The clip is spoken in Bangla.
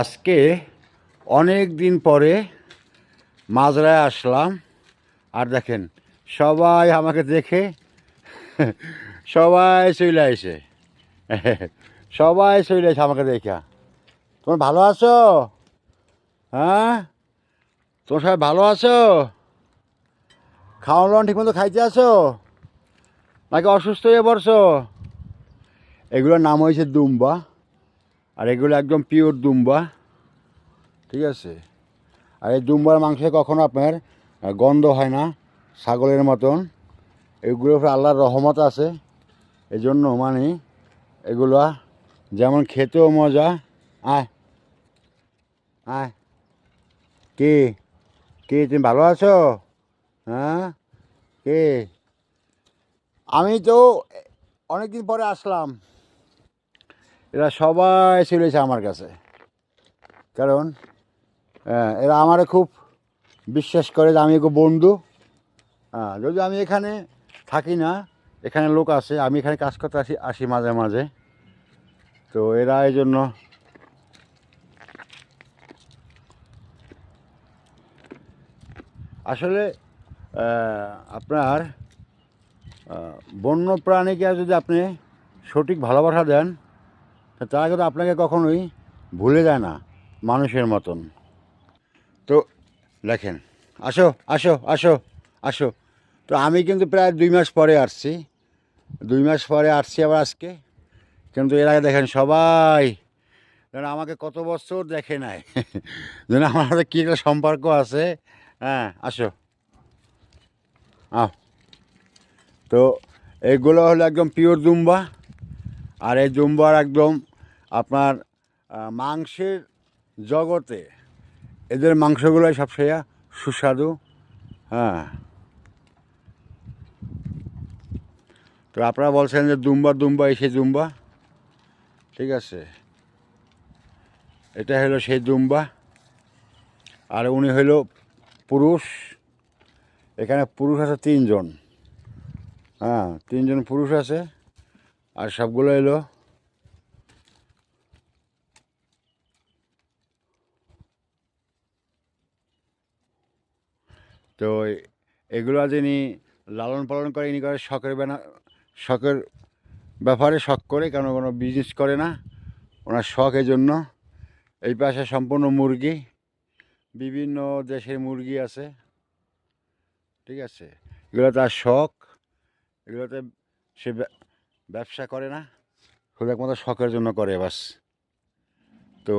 আজকে অনেক দিন পরে মাজরায় আসলাম। আর দেখেন সবাই আমাকে দেখে সবাই চলে আসে সবাই চলে আসে আমাকে দেখা। তোমার ভালো আছো? হ্যাঁ, তোমার সবাই ভালো আছো? খাওয়া দাওয়া ঠিক মতো খাইতে আছো নাকি অসুস্থ হয়ে পড়ছো? এগুলোর নাম হয়েছে দুম্বা। আর এগুলো একদম পিওর দুম্বা, ঠিক আছে। আর এই দুম্বার মাংসে কখনো আপনার গন্ধ হয় না ছাগলের মতন। এগুলোর উপরে আল্লাহর রহমত আছে, এই জন্য মানে এগুলো যেমন খেতেও মজা। আয় আয়, কে কে তুমি ভালো আছো? হ্যাঁ, কে? আমি তো অনেক দিন পরে আসলাম। এরা সবাই চলেছে আমার কাছে, কারণ এরা আমারে খুব বিশ্বাস করে যে আমি একটু বন্ধু। হ্যাঁ, যদি আমি এখানে থাকি না, এখানে লোক আছে, আমি এখানে কাজ করতে আসি আসি মাঝে মাঝে, তো এরা এই জন্য আসলে আপনার বন্য প্রাণীকে যদি আপনি সঠিক ভালোবাসা দেন, তারা কিন্তু আপনাকে কখনোই ভুলে যায় না মানুষের মতন। তো দেখেন, আসো আসো আসো আসো। তো আমি কিন্তু প্রায় 2 মাস পরে আসছি, 2 মাস পরে আসছি আবার আজকে। কিন্তু এর আগে দেখেন সবাই যেন আমাকে কত বছর দেখে নাই যেন আমার সাথে কী একটা সম্পর্ক আছে। হ্যাঁ, আসো আহ। তো এইগুলো হলো একদম পিওর দুম্বা। আর এই দুম্বার একদম আপনার মাংসের জগতে এদের মাংসগুলোই সবচেয়ে সুস্বাদু। হ্যাঁ, তো আপনারা বলছেন যে দুম্বা দুম্বা এসে দুম্বা, ঠিক আছে। এটা হলো সেই দুম্বা। আর উনি হইল পুরুষ। এখানে পুরুষ আছে 3 জন। হ্যাঁ, 3 জন পুরুষ আছে। আর সবগুলো এলো তো এগুলো যিনি লালন পালন করে, ইনি করে শখের ব্যাপারে শখ করে, কেন কোনো বিজনেস করে না, ওনার শখ। এই জন্য এই পাশে সম্পূর্ণ মুরগি, বিভিন্ন দেশের মুরগি আছে, ঠিক আছে। এগুলো তার শখ, এগুলোতে সে ব্যবসা করে না, শুধু একমাত্র শখের জন্য করে বাস। তো